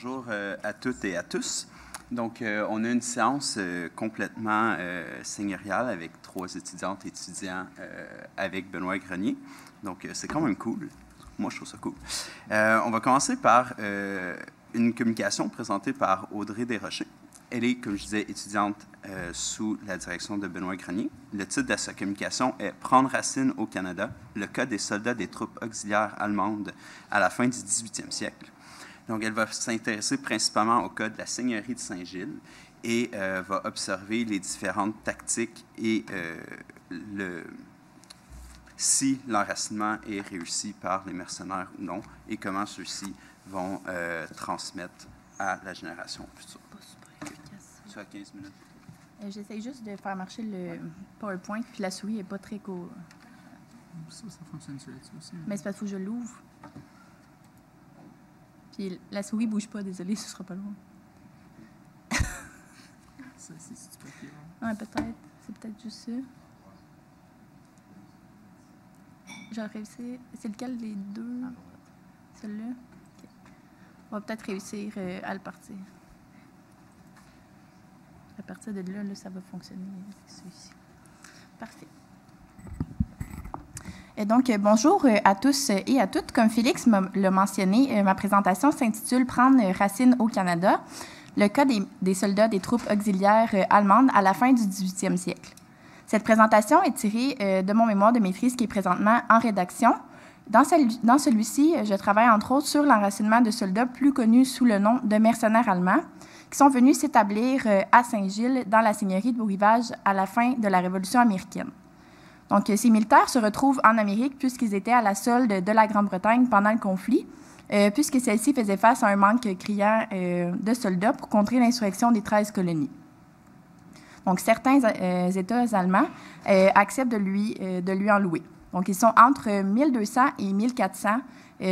Bonjour à toutes et à tous. Donc, on a une séance complètement seigneuriale avec 3 étudiantes et étudiants avec Benoît Grenier. Donc, c'est quand même cool. Moi, je trouve ça cool. On va commencer par une communication présentée par Audrey Desrochers. Elle est, comme je disais, étudiante sous la direction de Benoît Grenier. Le titre de sa communication est « Prendre racine au Canada, le cas des soldats des troupes auxiliaires allemandes à la fin du 18e siècle ». Donc, elle va s'intéresser principalement au cas de la seigneurie de Saint-Gilles et va observer les différentes tactiques et si l'enracinement est réussi par les mercenaires ou non et comment ceux-ci vont transmettre à la génération future. Tu as 15 minutes. J'essaie juste de faire marcher le PowerPoint, puis la souris n'est pas très cool. Ça fonctionne sur là-dessus aussi. Mais c'est parce qu'il faut que je l'ouvre. Puis la souris ne bouge pas, désolé, ce ne sera pas long. Ça, c'est du papier. Ouais, peut-être. C'est peut-être juste ça. J'ai réussi. C'est lequel des deux? Celui-là? Okay. On va peut-être réussir à le partir. À partir de là, ça va fonctionner. Celui-ci. Parfait. Et donc, bonjour à tous et à toutes. Comme Félix l'a mentionné, ma présentation s'intitule « Prendre racine au Canada, le cas des soldats des troupes auxiliaires allemandes à la fin du 18e siècle ». Cette présentation est tirée de mon mémoire de maîtrise qui est présentement en rédaction. Dans celui-ci, je travaille entre autres sur l'enracinement de soldats plus connus sous le nom de mercenaires allemands qui sont venus s'établir à Saint-Gilles dans la seigneurie de Beau-Rivage à la fin de la Révolution américaine. Donc, ces militaires se retrouvent en Amérique puisqu'ils étaient à la solde de la Grande-Bretagne pendant le conflit, puisque celle-ci faisait face à un manque criant de soldats pour contrer l'insurrection des 13 colonies. Donc, certains États allemands acceptent de lui en louer. Donc, ils sont entre 1200 et 1400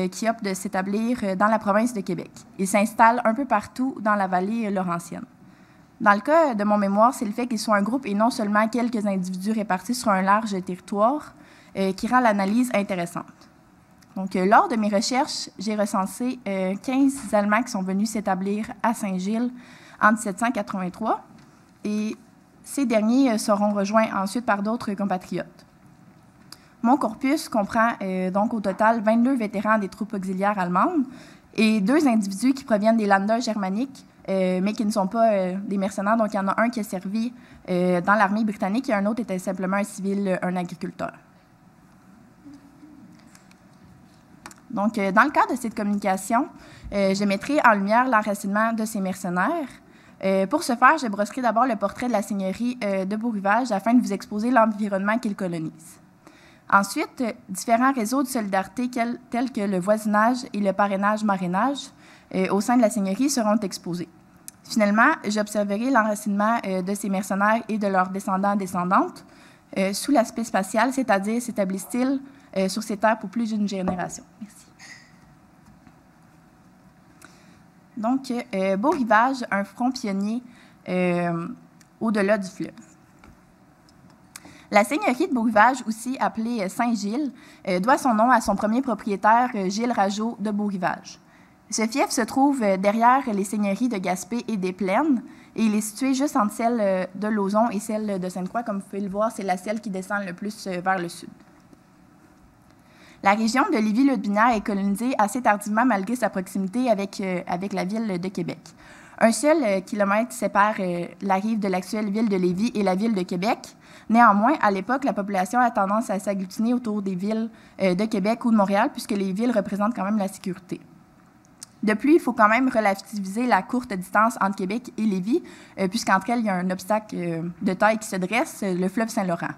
qui optent de s'établir dans la province de Québec. Ils s'installent un peu partout dans la vallée laurentienne. Dans le cas de mon mémoire, c'est le fait qu'ils soient un groupe et non seulement quelques individus répartis sur un large territoire qui rend l'analyse intéressante. Donc, lors de mes recherches, j'ai recensé 15 Allemands qui sont venus s'établir à Saint-Gilles en 1783 et ces derniers seront rejoints ensuite par d'autres compatriotes. Mon corpus comprend donc au total 22 vétérans des troupes auxiliaires allemandes et 2 individus qui proviennent des Länder germaniques, mais qui ne sont pas des mercenaires. Donc, il y en a un qui a servi dans l'armée britannique et un autre était simplement un civil, un agriculteur. Donc, dans le cadre de cette communication, je mettrai en lumière l'enracinement de ces mercenaires. Pour ce faire, je brosserai d'abord le portrait de la seigneurie de Beau-Rivage afin de vous exposer l'environnement qu'il colonise. Ensuite, différents réseaux de solidarité tels que le voisinage et le parrainage-marrainage au sein de la seigneurie seront exposés. Finalement, j'observerai l'enracinement de ces mercenaires et de leurs descendants-descendantes sous l'aspect spatial, c'est-à-dire s'établissent-ils sur ces terres pour plus d'une génération. Merci. Donc, Beau-Rivage, un front pionnier au-delà du fleuve. La seigneurie de Beau-Rivage, aussi appelée Saint-Gilles, doit son nom à son premier propriétaire, Gilles Rageau de Beau-Rivage. Ce fief se trouve derrière les seigneuries de Gaspé et des Plaines et il est situé juste entre celle de Lauzon et celle de Sainte-Croix. Comme vous pouvez le voir, c'est la celle qui descend le plus vers le sud. La région de Lévis-le-Binière est colonisée assez tardivement malgré sa proximité avec la ville de Québec. Un seul kilomètre sépare la rive de l'actuelle ville de Lévis et la ville de Québec. Néanmoins, à l'époque, la population a tendance à s'agglutiner autour des villes de Québec ou de Montréal puisque les villes représentent quand même la sécurité. De plus, il faut quand même relativiser la courte distance entre Québec et Lévis, puisqu'entre elles, il y a un obstacle de taille qui se dresse, le fleuve Saint-Laurent.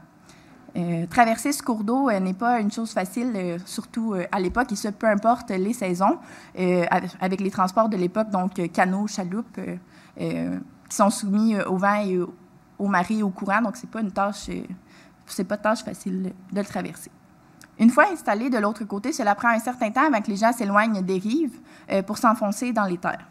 Traverser ce cours d'eau n'est pas une chose facile, surtout à l'époque, et ce, peu importe les saisons, avec les transports de l'époque, donc canots, chaloupes, qui sont soumis au vent et aux marées et au courant, donc c'est pas tâche facile de le traverser. Une fois installé de l'autre côté, cela prend un certain temps avant que les gens s'éloignent des rives pour s'enfoncer dans les terres.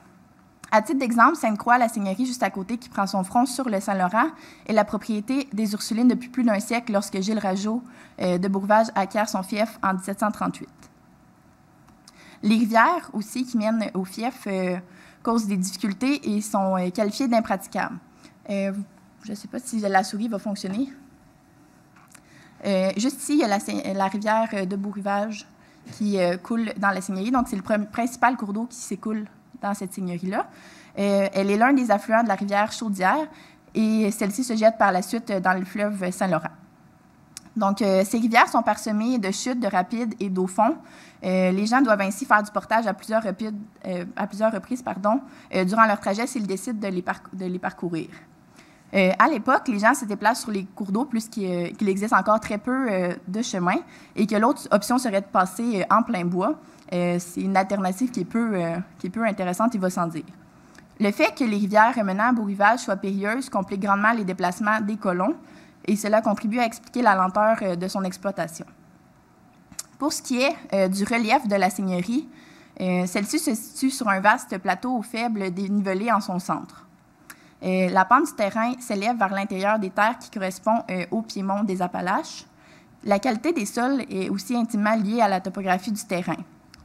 À titre d'exemple, Sainte-Croix, la seigneurie juste à côté qui prend son front sur le Saint-Laurent, est la propriété des Ursulines depuis plus d'un siècle lorsque Gilles Rageau de Beau-Rivage acquiert son fief en 1738. Les rivières aussi qui mènent au fief causent des difficultés et sont qualifiées d'impraticables. Je ne sais pas si la souris va fonctionner. Juste ici, il y a la rivière de Beau-Rivage qui coule dans la seigneurie. Donc, c'est le principal cours d'eau qui s'écoule dans cette seigneurie-là. Elle est l'un des affluents de la rivière Chaudière et celle-ci se jette par la suite dans le fleuve Saint-Laurent. Donc, ces rivières sont parsemées de chutes, de rapides et d'eau fond. Les gens doivent ainsi faire du portage à plusieurs reprises durant leur trajet s'ils décident de les parcourir. À l'époque, les gens se déplacent sur les cours d'eau puisqu'il existe encore très peu de chemins et que l'autre option serait de passer en plein bois. C'est une alternative qui est peu intéressante, il va sans dire. Le fait que les rivières menant à Beau-Rivage soient périlleuses complique grandement les déplacements des colons et cela contribue à expliquer la lenteur de son exploitation. Pour ce qui est du relief de la seigneurie, celle-ci se situe sur un vaste plateau au faible dénivelé en son centre. La pente du terrain s'élève vers l'intérieur des terres qui correspond au piémont des Appalaches. La qualité des sols est aussi intimement liée à la topographie du terrain.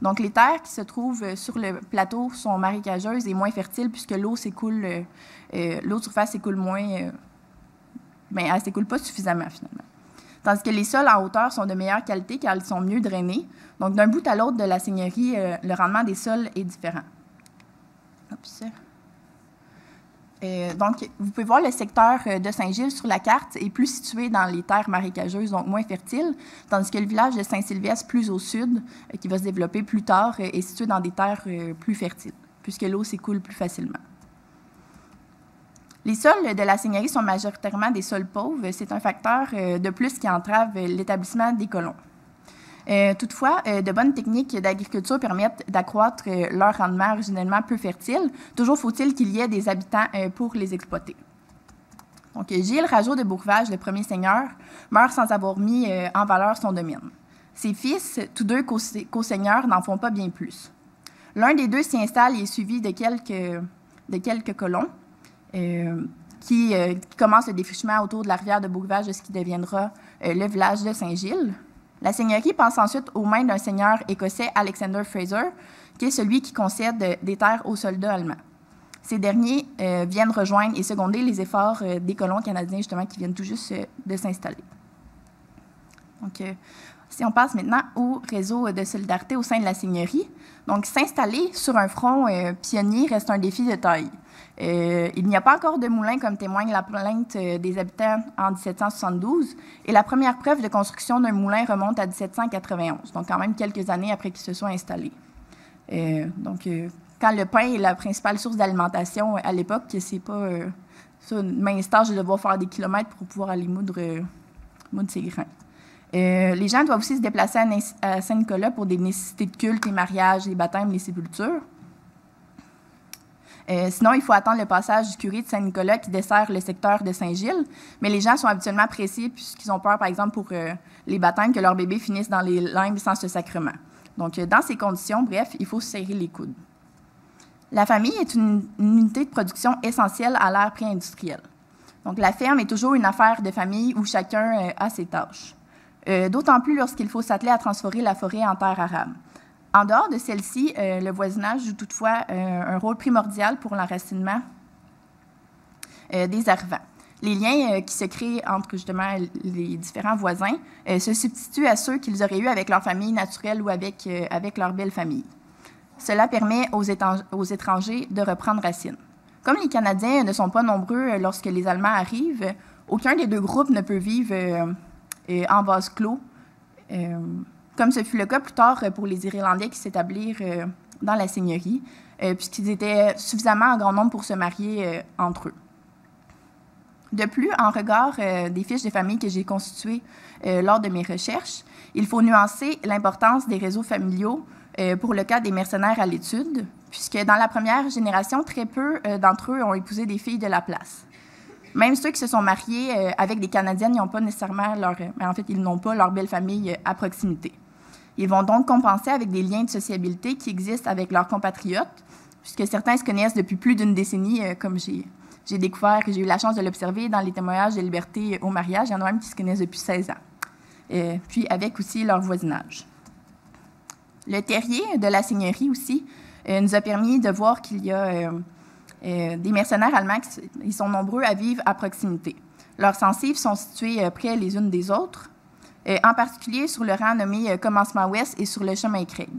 Donc, les terres qui se trouvent sur le plateau sont marécageuses et moins fertiles puisque l'eau de surface s'écoule moins, mais elle ne s'écoule pas suffisamment finalement. Tandis que les sols en hauteur sont de meilleure qualité car ils sont mieux drainés. Donc, d'un bout à l'autre de la seigneurie, le rendement des sols est différent. Oups. Donc, vous pouvez voir le secteur de Saint-Gilles sur la carte est plus situé dans les terres marécageuses, donc moins fertiles, tandis que le village de Saint-Sylvestre, plus au sud, qui va se développer plus tard, est situé dans des terres plus fertiles, puisque l'eau s'écoule plus facilement. Les sols de la seigneurie sont majoritairement des sols pauvres. C'est un facteur de plus qui entrave l'établissement des colons. Toutefois, de bonnes techniques d'agriculture permettent d'accroître leur rendement originellement peu fertile. Toujours faut-il qu'il y ait des habitants pour les exploiter. Donc, Gilles Rageau de Beau-Rivage, le premier seigneur, meurt sans avoir mis en valeur son domaine. Ses fils, tous deux co-seigneurs, n'en font pas bien plus. L'un des deux s'y installe et est suivi de quelques colons qui commencent le défrichement autour de la rivière de Beau-Rivage de ce qui deviendra le village de Saint-Gilles. La seigneurie passe ensuite aux mains d'un seigneur écossais, Alexander Fraser, qui est celui qui concède des terres aux soldats allemands. Ces derniers viennent rejoindre et seconder les efforts des colons canadiens, justement, qui viennent tout juste de s'installer. Donc, si on passe maintenant au réseau de solidarité au sein de la seigneurie, donc s'installer sur un front pionnier reste un défi de taille. Il n'y a pas encore de moulin, comme témoigne la plainte des habitants en 1772, et la première preuve de construction d'un moulin remonte à 1791, donc quand même quelques années après qu'ils se soient installés. Quand le pain est la principale source d'alimentation à l'époque, c'est pas une mince tâche de devoir faire des kilomètres pour pouvoir aller moudre ses grains. Les gens doivent aussi se déplacer à Saint-Nicolas pour des nécessités de culte, les mariages, les baptêmes, les sépultures. Sinon, il faut attendre le passage du curé de Saint-Nicolas qui dessert le secteur de Saint-Gilles, mais les gens sont habituellement pressés puisqu'ils ont peur, par exemple, pour les baptêmes, que leurs bébés finissent dans les limbes sans ce sacrement. Donc, dans ces conditions, bref, il faut se serrer les coudes. La famille est une unité de production essentielle à l'ère pré-industrielle. Donc, la ferme est toujours une affaire de famille où chacun a ses tâches. D'autant plus lorsqu'il faut s'atteler à transformer la forêt en terre arable. En dehors de celle-ci, le voisinage joue toutefois un rôle primordial pour l'enracinement des arrivants. Les liens qui se créent entre justement les différents voisins se substituent à ceux qu'ils auraient eus avec leur famille naturelle ou avec leur belle famille. Cela permet aux étrangers de reprendre racine. Comme les Canadiens ne sont pas nombreux lorsque les Allemands arrivent, aucun des deux groupes ne peut vivre en vase clos, comme ce fut le cas plus tard pour les Irlandais qui s'établirent dans la seigneurie, puisqu'ils étaient suffisamment en grand nombre pour se marier entre eux. De plus, en regard des fiches de famille que j'ai constituées lors de mes recherches, il faut nuancer l'importance des réseaux familiaux pour le cas des mercenaires à l'étude, puisque dans la première génération, très peu d'entre eux ont épousé des filles de la place. Même ceux qui se sont mariés avec des Canadiennes, ils n'ont pas nécessairement ils n'ont pas leur belle famille à proximité. Ils vont donc compenser avec des liens de sociabilité qui existent avec leurs compatriotes, puisque certains se connaissent depuis plus d'une décennie, comme j'ai découvert, j'ai eu la chance de l'observer dans les témoignages de liberté au mariage. Il y en a même qui se connaissent depuis 16 ans. Puis avec aussi leur voisinage. Le terrier de la seigneurie aussi nous a permis de voir qu'il y a des mercenaires allemands qui sont nombreux à vivre à proximité. Leurs censives sont situées près les unes des autres, en particulier sur le rang nommé Commencement Ouest et sur le chemin Craig.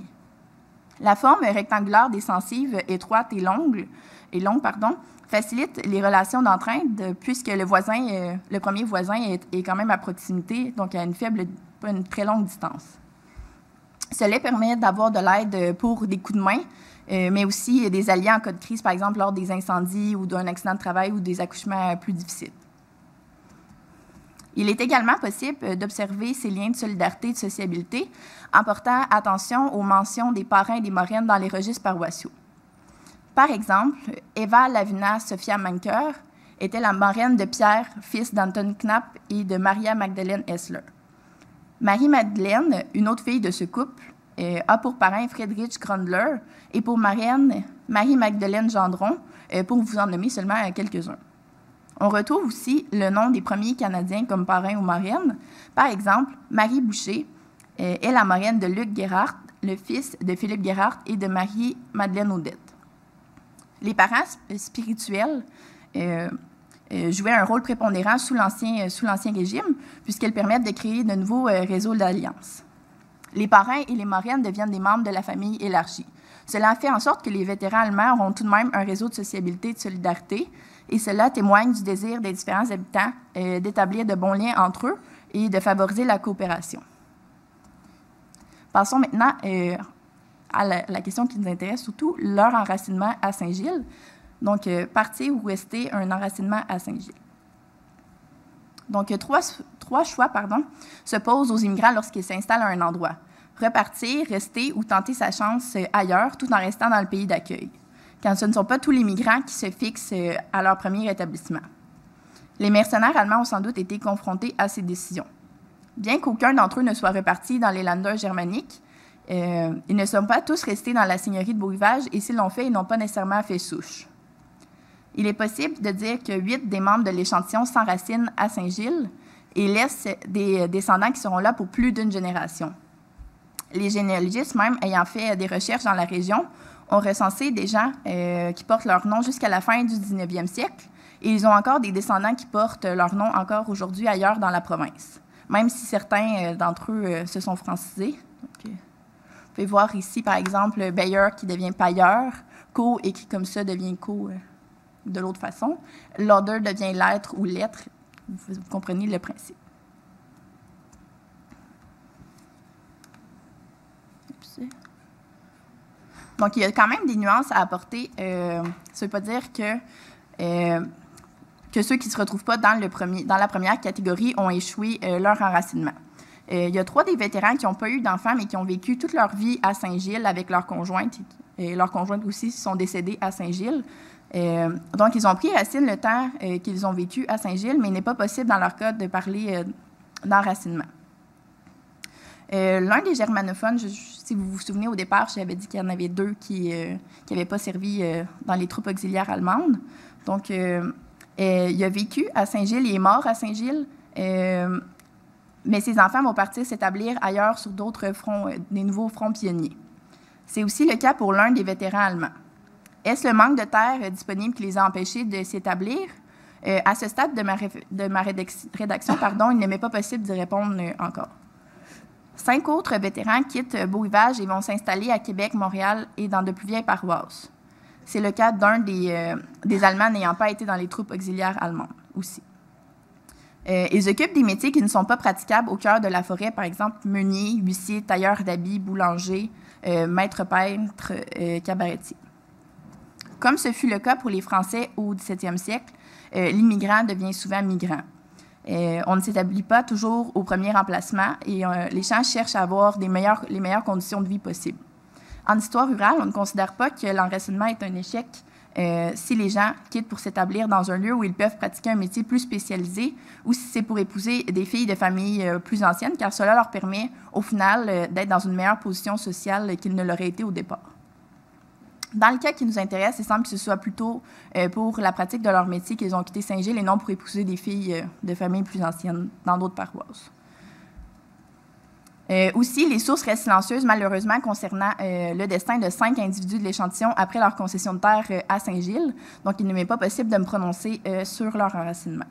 La forme rectangulaire des censives étroites et longues, facilite les relations d'entraide puisque le premier voisin est quand même à proximité, donc à une très longue distance. Cela permet d'avoir de l'aide pour des coups de main, mais aussi des alliés en cas de crise, par exemple lors des incendies ou d'un accident de travail ou des accouchements plus difficiles. Il est également possible d'observer ces liens de solidarité et de sociabilité en portant attention aux mentions des parrains et des marraines dans les registres paroissiaux. Par exemple, Eva Lavina Sophia Manker était la marraine de Pierre, fils d'Anton Knapp, et de Maria Magdalene Hessler. Marie-Madeleine, une autre fille de ce couple, a pour parrain Friedrich Grundler et pour marraine Marie-Magdalene Gendron, pour vous en nommer seulement quelques-uns. On retrouve aussi le nom des premiers Canadiens comme parrains ou marraines. Par exemple, Marie Boucher est la marraine de Luc Gerhardt, le fils de Philippe Gerhardt et de Marie-Madeleine Audette. Les parents spirituels jouaient un rôle prépondérant sous l'Ancien Régime, puisqu'ils permettent de créer de nouveaux réseaux d'alliances. Les parrains et les marraines deviennent des membres de la famille élargie. Cela fait en sorte que les vétérans allemands auront tout de même un réseau de sociabilité et de solidarité, et cela témoigne du désir des différents habitants d'établir de bons liens entre eux et de favoriser la coopération. Passons maintenant à la question qui nous intéresse surtout, leur enracinement à Saint-Gilles. Donc, partir ou rester un enracinement à Saint-Gilles. Donc, trois choix se posent aux immigrants lorsqu'ils s'installent à un endroit. Repartir, rester ou tenter sa chance ailleurs tout en restant dans le pays d'accueil, quand ce ne sont pas tous les migrants qui se fixent à leur premier établissement. Les mercenaires allemands ont sans doute été confrontés à ces décisions. Bien qu'aucun d'entre eux ne soit reparti dans les Länder germaniques, ils ne sont pas tous restés dans la seigneurie de Beau-Rivage et s'ils l'ont fait, ils n'ont pas nécessairement fait souche. Il est possible de dire que 8 des membres de l'échantillon s'enracinent à Saint-Gilles et laissent des descendants qui seront là pour plus d'une génération. Les généalogistes, même ayant fait des recherches dans la région, ont recensé des gens qui portent leur nom jusqu'à la fin du 19e siècle et ils ont encore des descendants qui portent leur nom encore aujourd'hui ailleurs dans la province, même si certains d'entre eux se sont francisés. Donc, vous pouvez voir ici, par exemple, Bayer qui devient Pailleur, Co écrit comme ça devient Co de l'autre façon. Lauder devient lettre ou lettre. Vous comprenez le principe. Donc, il y a quand même des nuances à apporter. Ça ne veut pas dire que ceux qui ne se retrouvent pas dans la première catégorie ont échoué leur enracinement. Il y a 3 des vétérans qui n'ont pas eu d'enfants, mais qui ont vécu toute leur vie à Saint-Gilles avec leur conjointe. Et leurs conjointes aussi sont décédées à Saint-Gilles. Donc, ils ont pris racine le temps qu'ils ont vécu à Saint-Gilles, mais il n'est pas possible dans leur cas de parler d'enracinement. L'un des germanophones, si vous vous souvenez, au départ, j'avais dit qu'il y en avait 2 qui n'avaient pas servi dans les troupes auxiliaires allemandes. Donc, il a vécu à Saint-Gilles, il est mort à Saint-Gilles, mais ses enfants vont partir s'établir ailleurs sur d'autres fronts, des nouveaux fronts pionniers. C'est aussi le cas pour l'un des vétérans allemands. Est-ce le manque de terre disponible qui les a empêchés de s'établir? À ce stade de ma rédaction, il ne m'est pas possible d'y répondre encore. 5 autres vétérans quittent Beau-Rivage et vont s'installer à Québec, Montréal et dans de plus vieilles paroisses. C'est le cas d'un des Allemands n'ayant pas été dans les troupes auxiliaires allemandes aussi. Ils occupent des métiers qui ne sont pas praticables au cœur de la forêt, par exemple meunier, huissier, tailleur d'habits, boulanger, maître peintre, cabaretier. Comme ce fut le cas pour les Français au XVIIe siècle, l'immigrant devient souvent migrant. On ne s'établit pas toujours au premier emplacement et les gens cherchent à avoir les meilleures conditions de vie possibles. En histoire rurale, on ne considère pas que l'enracinement est un échec si les gens quittent pour s'établir dans un lieu où ils peuvent pratiquer un métier plus spécialisé ou si c'est pour épouser des filles de familles plus anciennes, car cela leur permet, au final, d'être dans une meilleure position sociale qu'ils ne l'auraient été au départ. Dans le cas qui nous intéresse, il semble que ce soit plutôt pour la pratique de leur métier qu'ils ont quitté Saint-Gilles et non pour épouser des filles de familles plus anciennes dans d'autres paroisses. Aussi, les sources restent silencieuses, malheureusement, concernant le destin de 5 individus de l'échantillon après leur concession de terre à Saint-Gilles. Donc, il ne m'est pas possible de me prononcer sur leur enracinement.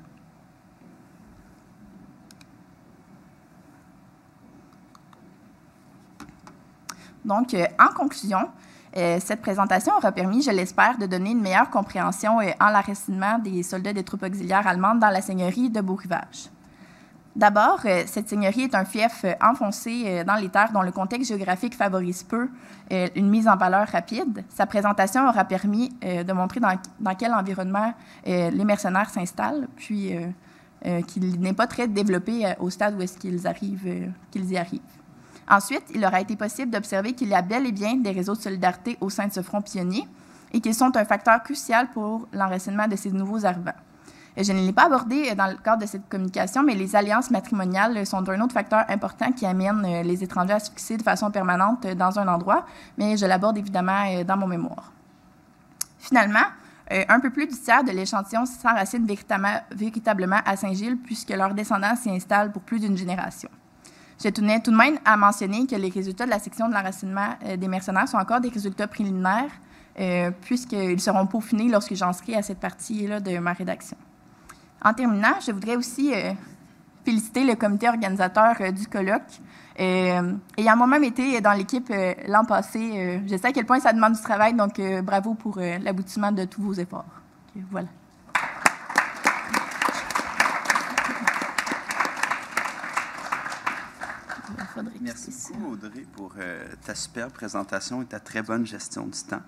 Donc, en conclusion, cette présentation aura permis, je l'espère, de donner une meilleure compréhension en l'enracinement des soldats des troupes auxiliaires allemandes dans la seigneurie de Beau-Rivage. D'abord, cette seigneurie est un fief enfoncé dans les terres dont le contexte géographique favorise peu une mise en valeur rapide. Sa présentation aura permis de montrer dans quel environnement les mercenaires s'installent, puis qu'il n'est pas très développé au stade où est-ce qu'ils y arrivent. Ensuite, il aura été possible d'observer qu'il y a bel et bien des réseaux de solidarité au sein de ce front pionnier et qu'ils sont un facteur crucial pour l'enracinement de ces nouveaux arrivants. Je ne l'ai pas abordé dans le cadre de cette communication, mais les alliances matrimoniales sont un autre facteur important qui amène les étrangers à se fixer de façon permanente dans un endroit, mais je l'aborde évidemment dans mon mémoire. Finalement, un peu plus du tiers de l'échantillon s'enracine véritablement à Saint-Gilles, puisque leurs descendants s'y installent pour plus d'une génération. Je tenais tout de même à mentionner que les résultats de la section de l'enracinement des mercenaires sont encore des résultats préliminaires, puisqu'ils seront peaufinés lorsque j'en serai à cette partie-là de ma rédaction. En terminant, je voudrais aussi féliciter le comité organisateur du colloque. Ayant moi-même été dans l'équipe l'an passé, je sais à quel point ça demande du travail, donc bravo pour l'aboutissement de tous vos efforts. Voilà. Merci beaucoup, Audrey, pour ta superbe présentation et ta très bonne gestion du temps.